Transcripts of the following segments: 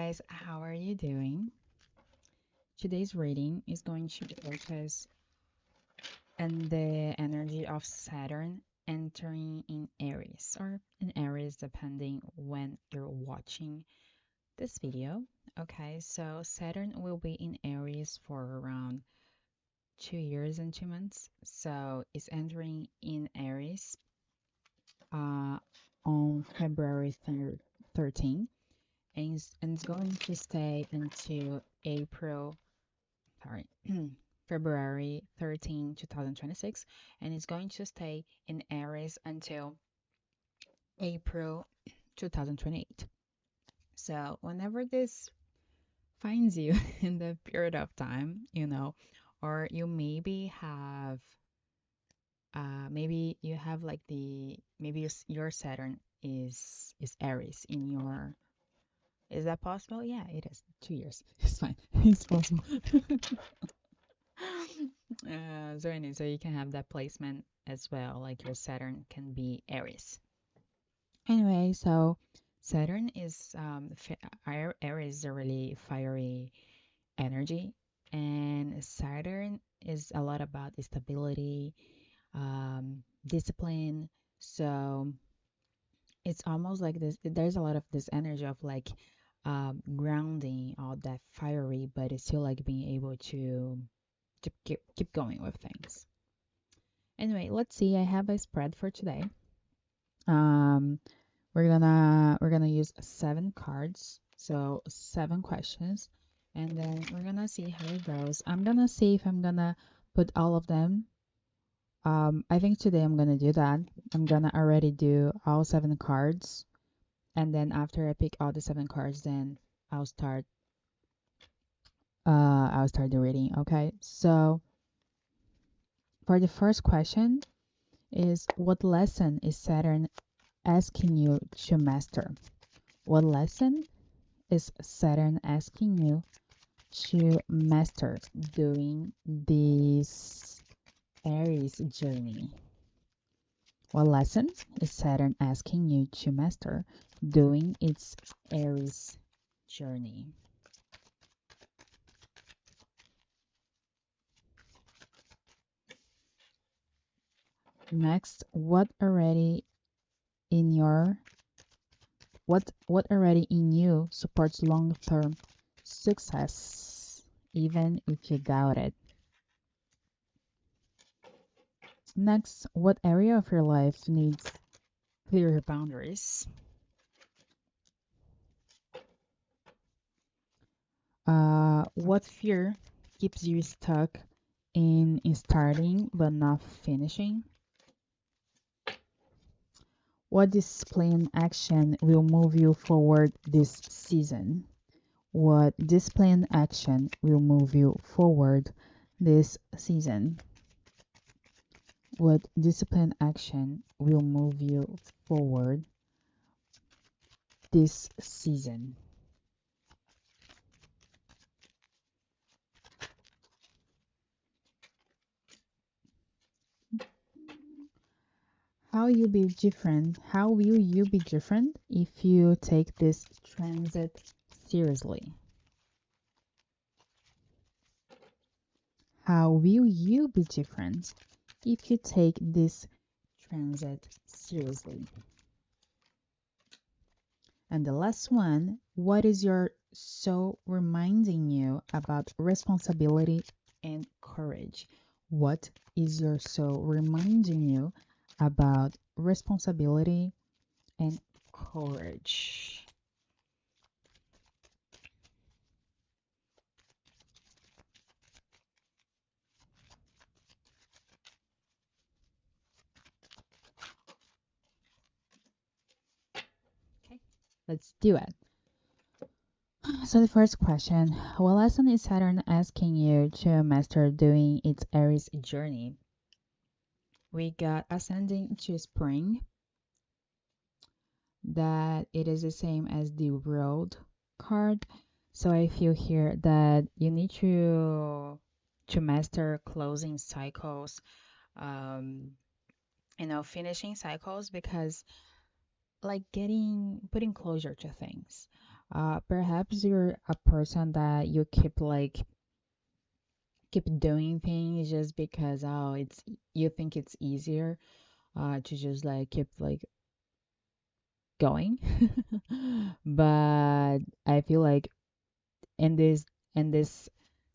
guys, how are you doing? Today's reading is going to be focused on the energy of Saturn entering in Aries or in Aries depending when you're watching this video. Okay, so Saturn will be in Aries for around 2 years and 2 months. So it's entering in Aries uh, on February 13th and it's going to stay until April, sorry, February 13, 2026, and it's going to stay in Aries until April 2028. So whenever this finds you in the period of time, or you maybe you have like your Saturn is Aries in your. Is that possible? Yeah, it is. 2 years. It's fine. It's possible. So you can have that placement as well. Like your Saturn can be Aries. Anyway, so Saturn is Aries is a really fiery energy, and Saturn is a lot about stability, discipline. So it's almost like this. There's a lot of this energy of like grounding all that fiery, but it's still like being able to keep going with things. Anyway, let's see. I have a spread for today. Um, we're gonna use 7 cards, so 7 questions, and then we're gonna see how it goes. I'm gonna see if I'm gonna put all of them. I think today I'm gonna do that. I'm gonna already do all 7 cards, and then after I pick all the 7 cards, then I'll start. I'll start the reading. Okay, so for the first question is what lesson is Saturn asking you to master? What lesson is Saturn asking you to master during this Aries journey? What lesson is Saturn asking you to master during its Aries journey? Next, what already in you supports long-term success, even if you doubt it? Next, what area of your life needs clear boundaries? What fear keeps you stuck in starting but not finishing? What disciplined action will move you forward this season? What disciplined action will move you forward this season? What disciplined action will move you forward this season? How will you be different if you take this transit seriously? How will you be different if you take this transit seriously? And the last one, what is your soul reminding you about responsibility and courage? What is your soul reminding you about responsibility and courage? Okay, let's do it. So the first question, what lesson is Saturn asking you to master during its Aries journey? We got ascending to spring, that it is the same as the world card. So I feel here that you need to master closing cycles, um, finishing cycles, because like putting closure to things. Perhaps you're a person that you keep doing things just because it's you think it's easier to just like keep like going. But I feel like in this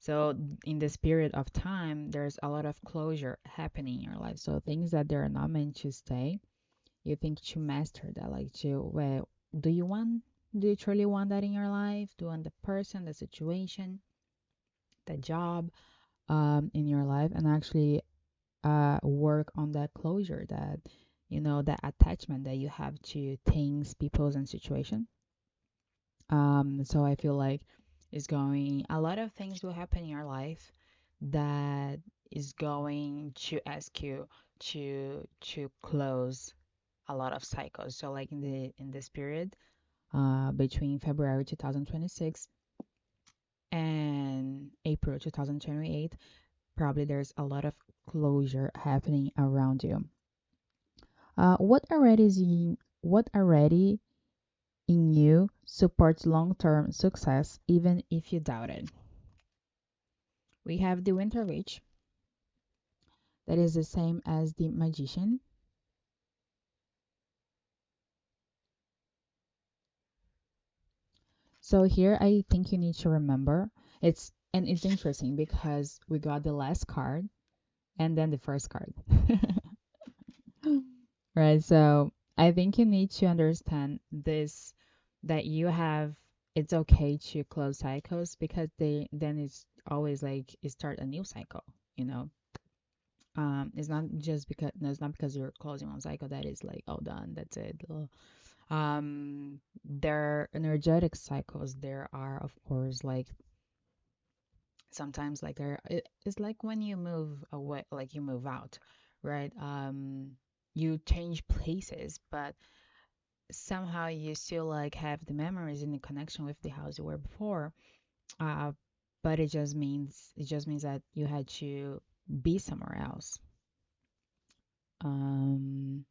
so in this period of time there's a lot of closure happening in your life. So things that they're not meant to stay, you think to master that, like to well, do you want do you truly want that in your life? Do you want the person, the situation, the job in your life, and actually work on that closure, that that attachment that you have to things, peoples, and situation. So I feel like it's going a lot of things will happen in your life that is going to ask you to close a lot of cycles. So like in this period, between February 2026 and April 2028, probably there's a lot of closure happening around you. What already in you supports long-term success even if you doubt it? We have the Winter Witch, that is the same as the Magician. So here I think you need to remember it's interesting because we got the last card and then the first card. Right, so I think you need to understand this, that you have it's okay to close cycles because they then it's always like you start a new cycle, you know. It's not just because no, it's not because you're closing one cycle that is like oh done, that's it. There energetic cycles, there are of course like sometimes like it's like when you move away, like you move out, right? You change places, but somehow you still like have the memories and the connection with the house you were before. Uh, but it just means that you had to be somewhere else. Um,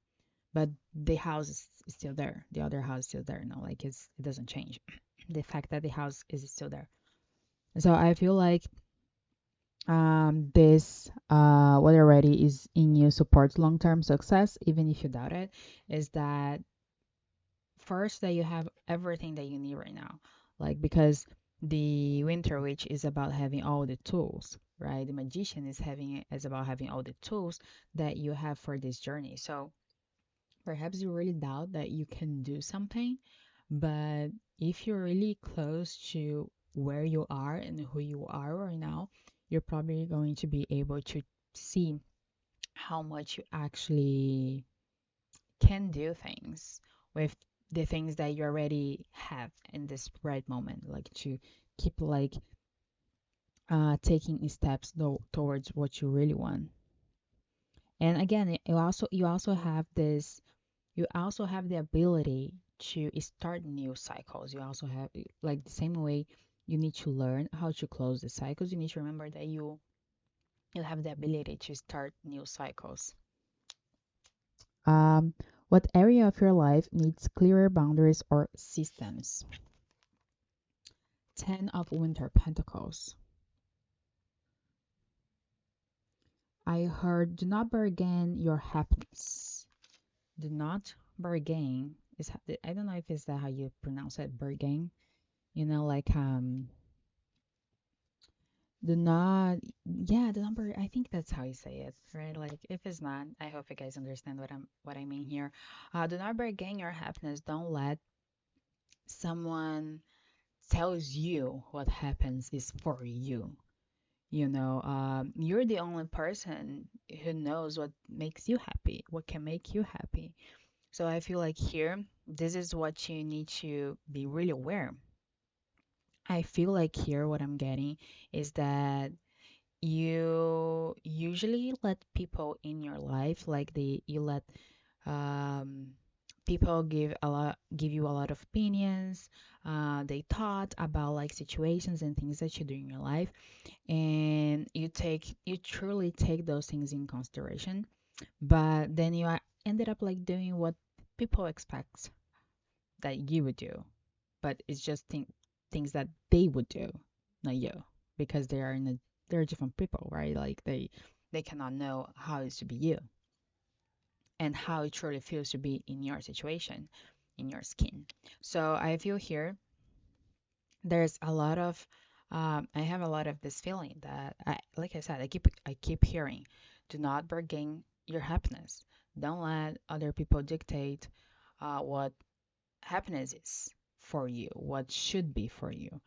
but the house is still there. The other house is still there. No, like it doesn't change. The fact that the house is still there. So I feel like this what already is in you supports long-term success, even if you doubt it, is that first that you have everything that you need right now. Like because the Winter Witch is about having all the tools, right? The Magician is about having all the tools that you have for this journey. So perhaps you really doubt that you can do something, but if you're really close to where you are and who you are right now, you're probably going to be able to see how much you actually can do things with the things that you already have in this right moment, like to keep like taking steps towards what you really want. And again, you also have this you also have the ability to start new cycles. You also have like the same way you need to learn how to close the cycles. You need to remember that you have the ability to start new cycles. Um, what area of your life needs clearer boundaries or systems? Ten of Winter Pentacles. I heard do not bargain your happiness. Do not bargain. I don't know if it's that how you pronounce it, bargain. Like do not, yeah, the number, I think that's how you say it, right? Like, if it's not, I hope you guys understand what I mean here. Do not bargain your happiness. Don't let someone tells you what happens is for you. You're the only person who knows what makes you happy, what can make you happy. So I feel like here, this is what you need to be really aware. I feel like here, what I'm getting is that you usually let people in your life like you let um people give you a lot of opinions, they thought about like situations and things that you do in your life, and you truly take those things in consideration, but then ended up like doing what people expect that you would do. but it's just things that they would do, not you, because they're different people, right? Like they cannot know how it is to be you and how it truly feels to be in your situation, in your skin. So I feel here there's a lot of I have a lot of this feeling that like I said, I keep hearing, do not bargain your happiness. Don't let other people dictate what happiness is for you, what should be for you.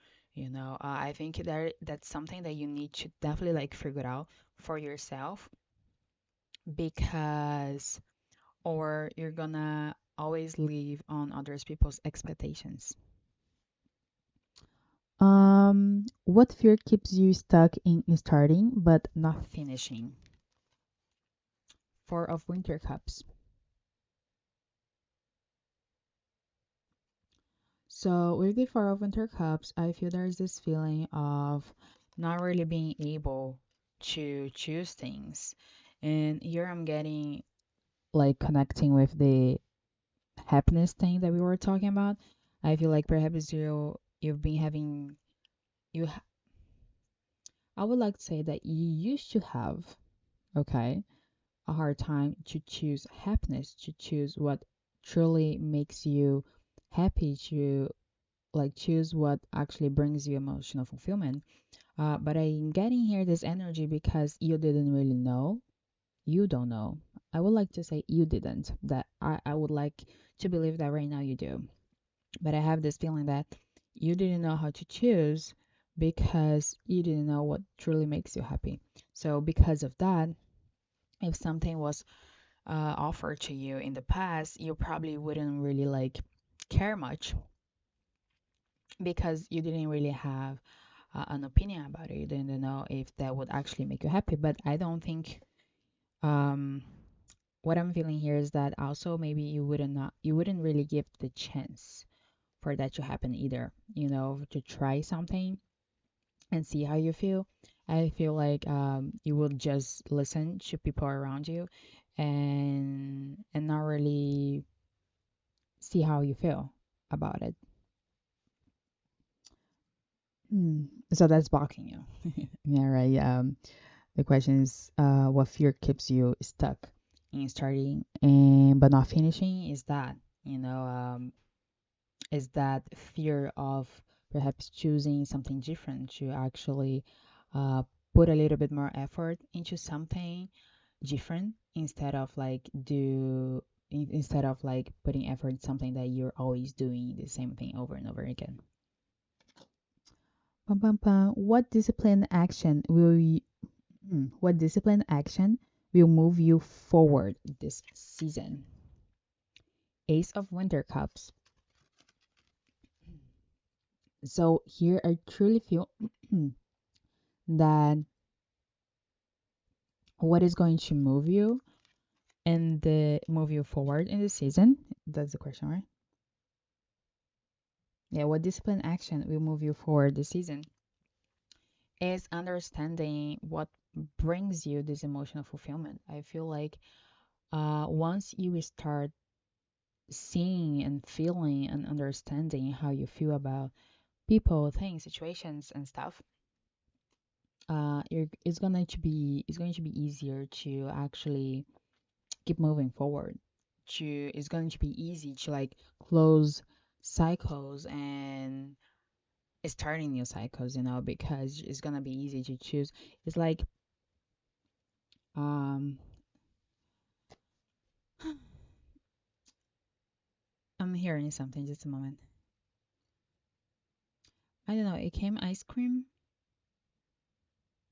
I think that's something that you need to definitely like figure out for yourself, because or you're gonna always live on others people's expectations. What fear keeps you stuck in starting but not finishing? Four of Winter Cups. So with the Four of Winter Cups, I feel there's this feeling of not really being able to choose things. And here I'm getting like connecting with the happiness thing that we were talking about. I feel like perhaps you've been having you ha- I would like to say that you used to have, okay, a hard time to choose happiness, to choose what truly makes you happy, to like choose what actually brings you emotional fulfillment. But I'm getting here this energy because you didn't really know. You don't know. I would like to say you didn't. That I would like to believe that right now you do. But I have this feeling that you didn't know how to choose because you didn't know what truly makes you happy. So because of that, if something was offered to you in the past, you probably wouldn't really like care much because you didn't really have an opinion about it. You didn't know if that would actually make you happy. But I don't think um, what I'm feeling here is that also maybe you wouldn't really give the chance for that to happen either. To try something and see how you feel. I feel like you will just listen to people around you and not really see how you feel about it. Hmm. So that's blocking you. Yeah, right. The question is, what fear keeps you stuck in starting and but not finishing? You know, um, is that fear of perhaps choosing something different to actually uh, put a little bit more effort into something different instead of instead of like putting effort in something that you're always doing the same thing over and over again. Pum, pum, pum. What discipline action will move you forward this season? Ace of Winter Cups. So here I truly feel that what is going to move you forward in the season? That's the question, right? Yeah, what discipline action will move you forward this season is understanding what brings you this emotional fulfillment. I feel like once you start seeing and feeling and understanding how you feel about people, things, situations, and stuff, it's going to be easier to actually keep moving forward. It's going to be easy to like close cycles and starting new cycles, because it's gonna be easy to choose. It's like um I'm hearing something, just a moment. I don't know, it came ice cream.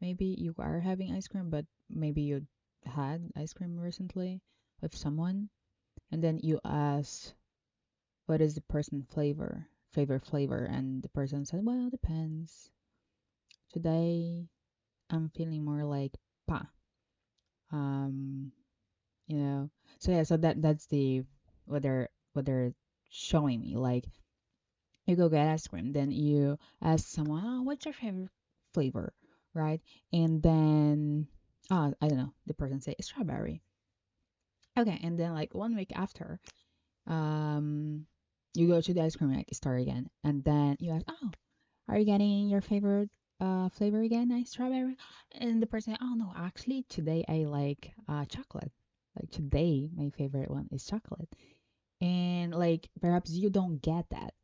Maybe you are having ice cream, but maybe you had ice cream recently with someone, and then you asked what is the person favorite flavor, and the person said, well, depends. Today I'm feeling more like pa. Um, you know. So yeah, so that's the what they're showing me. Like you go get ice cream, then you ask someone, oh, what's your favorite flavor, right? And then I don't know, the person say strawberry. Okay, and then like 1 week after, um, You go to the ice cream store again, and then you ask, "Oh, are you getting your favorite flavor again? Nice strawberry?" And the person, "Oh no, actually today I like chocolate. Like today my favorite one is chocolate." And like perhaps you don't get that.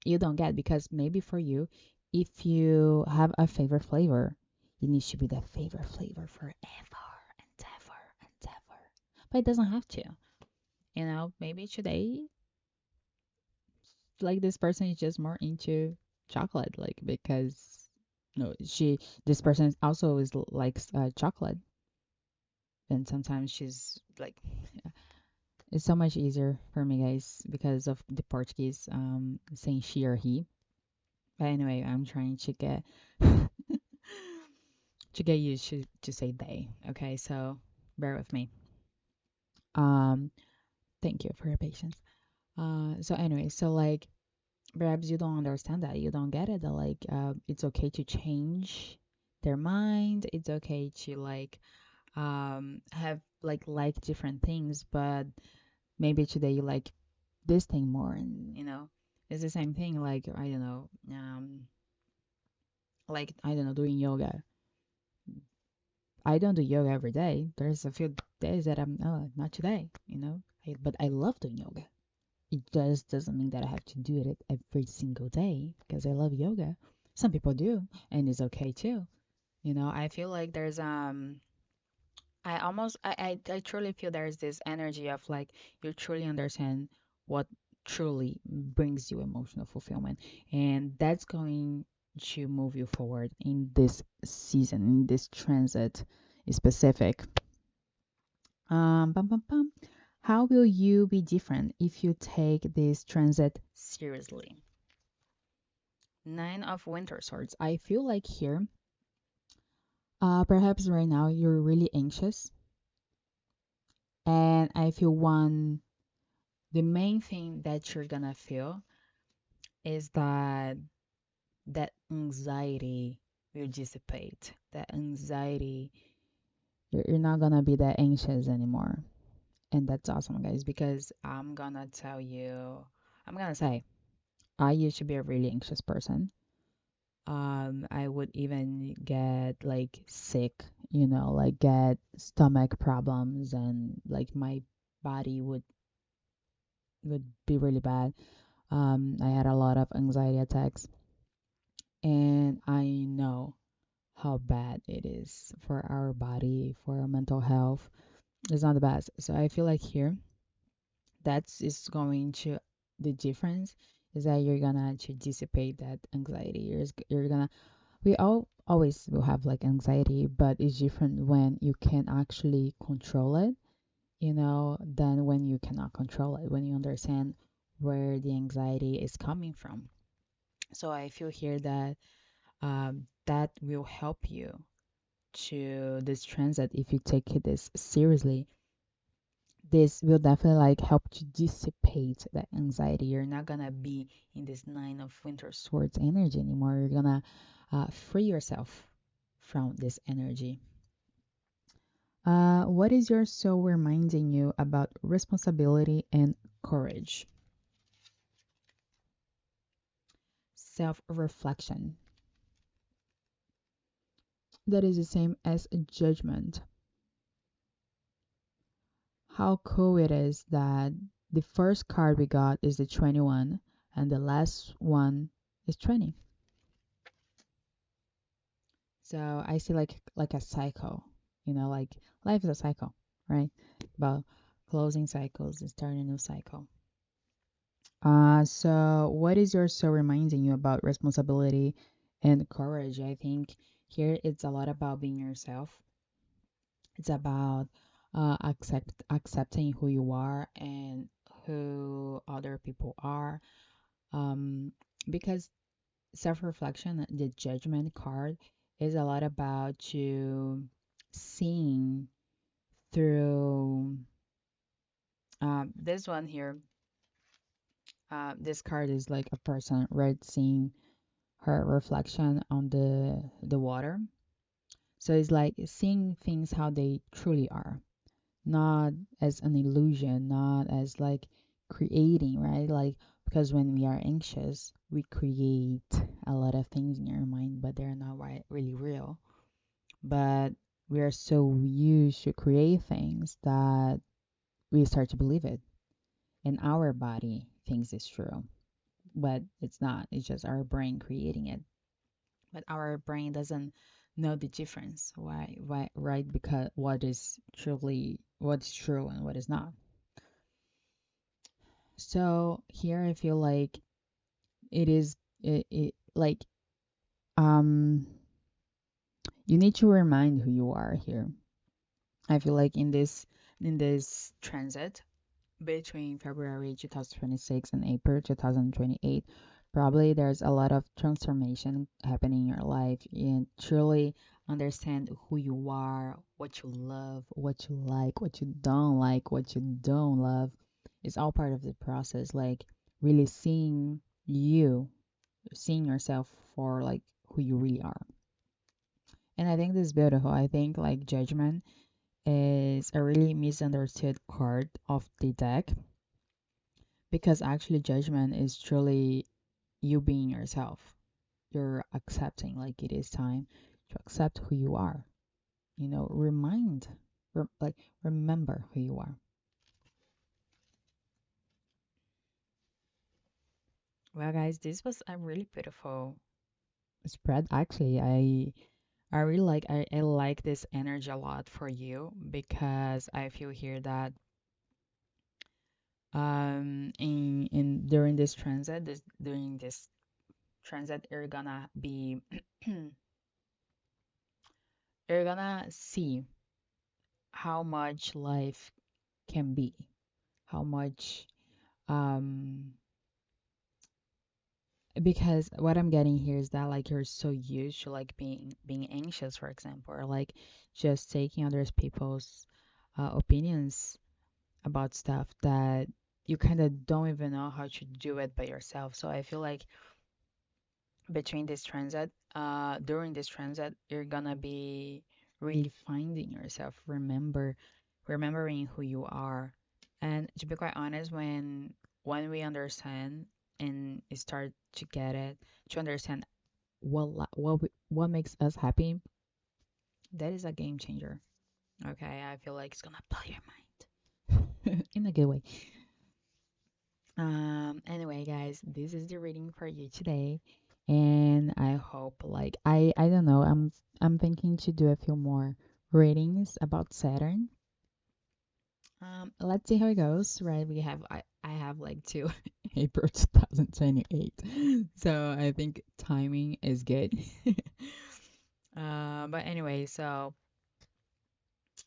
You don't get because maybe for you, if you have a favorite flavor, it needs to be the favorite flavor forever and ever and ever. But it doesn't have to. Maybe today, like this person is just more into chocolate, like because no, this person also likes chocolate, and sometimes she's like, it's so much easier for me, guys, because of the Portuguese saying she or he. But anyway, I'm trying to get used to say they. Okay, so bear with me. Um, Thank you for your patience. So anyway, so like perhaps you don't understand that, you don't get it. That like it's okay to change their mind. It's okay to have like different things, but maybe today you like this thing more, and it's the same thing. Like I don't know, like I don't know, doing yoga. I don't do yoga every day. There's a few days that I'm, oh, not today, but I love doing yoga. It just doesn't mean that I have to do it every single day because I love yoga. Some people do, and it's okay too. I feel like there's I truly feel there's this energy of like you truly understand what truly brings you emotional fulfillment, and that's going to move you forward in this season, in this transit specific. Bum, bum, bum. How will you be different if you take this transit seriously? Nine of Winter Swords. I feel like here, perhaps right now you're really anxious, and I feel the main thing that you're gonna feel is that anxiety will dissipate. That anxiety, you're not gonna be that anxious anymore, and that's awesome, guys. Because I'm gonna say, I used to be a really anxious person. I would even get like sick, like get stomach problems, and like my body would be really bad. I had a lot of anxiety attacks, and I know how bad it is for our body, for our mental health. It's not the best. So I feel like here, that's is going to the difference is that you're gonna to dissipate that anxiety. You're gonna we all always will have like anxiety, but it's different when you can actually control it, than when you cannot control it, when you understand where the anxiety is coming from. So I feel here that that will help you to this transit if you take this seriously. This will definitely like help to dissipate that anxiety. You're not gonna be in this Nine of Winter Swords energy anymore. You're gonna free yourself from this energy. What is your soul reminding you about responsibility and courage? Self reflection. That is the same as judgment. How cool it is that the first card we got is the 21 and the last one is 20. So I see like a cycle, like life is a cycle, right? About closing cycles and starting a new cycle. So what is your soul reminding you about responsibility and courage? I think here it's a lot about being yourself. It's about accepting who you are and who other people are. Um, because self-reflection, the judgment card, is a lot about you seeing through this one here. This card is like a person, right, seeing her reflection on the water. So it's like seeing things how they truly are, not as an illusion, not as like creating, right? Like Because when we are anxious, we create a lot of things in our mind, but they're not really real. But we are so used to create things that we start to believe it, and our body thinks it's true, but it's not. It's just our brain creating it. But our brain doesn't know the difference. Why, right? Because what's true and what is not. So here I feel like it is it like um you need to remind who you are here. I feel like in this transit between February 2026 and April 2028, probably there's a lot of transformation happening in your life and truly understand who you are, what you love, what you like, what you don't love. It's all part of the process. Like really you, seeing yourself for like who you really are. And I think this is beautiful. I think like judgment is a really misunderstood card of the deck because actually judgment is truly you being yourself. You're accepting like it is time to accept who you are. Like remember who you are. Well, guys, this was a really beautiful spread. Actually, I really I like this energy a lot for you because I feel here that in during this transit you're gonna be you're gonna see how much life can be, how much um because what I'm getting here is that like you're so used to like being anxious, for example, or like just taking other people's opinions about stuff that you kind of don't even know how to do it by yourself. So I feel like between this transit, during this transit, you're gonna be really finding yourself, remembering who you are. And to be quite honest, when we understand and start to get it, to understand what makes us happy, that is a game changer. Okay, I feel like it's gonna blow your mind in a good way. Anyway, guys, this is the reading for you today, and I hope like I don't know, I'm thinking to do a few more readings about Saturn. Let's see how it goes, right? I have like two April 2028, so I think timing is good. But anyway, so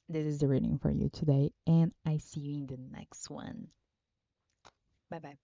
this is the reading for you today, and I see you in the next one. Bye bye.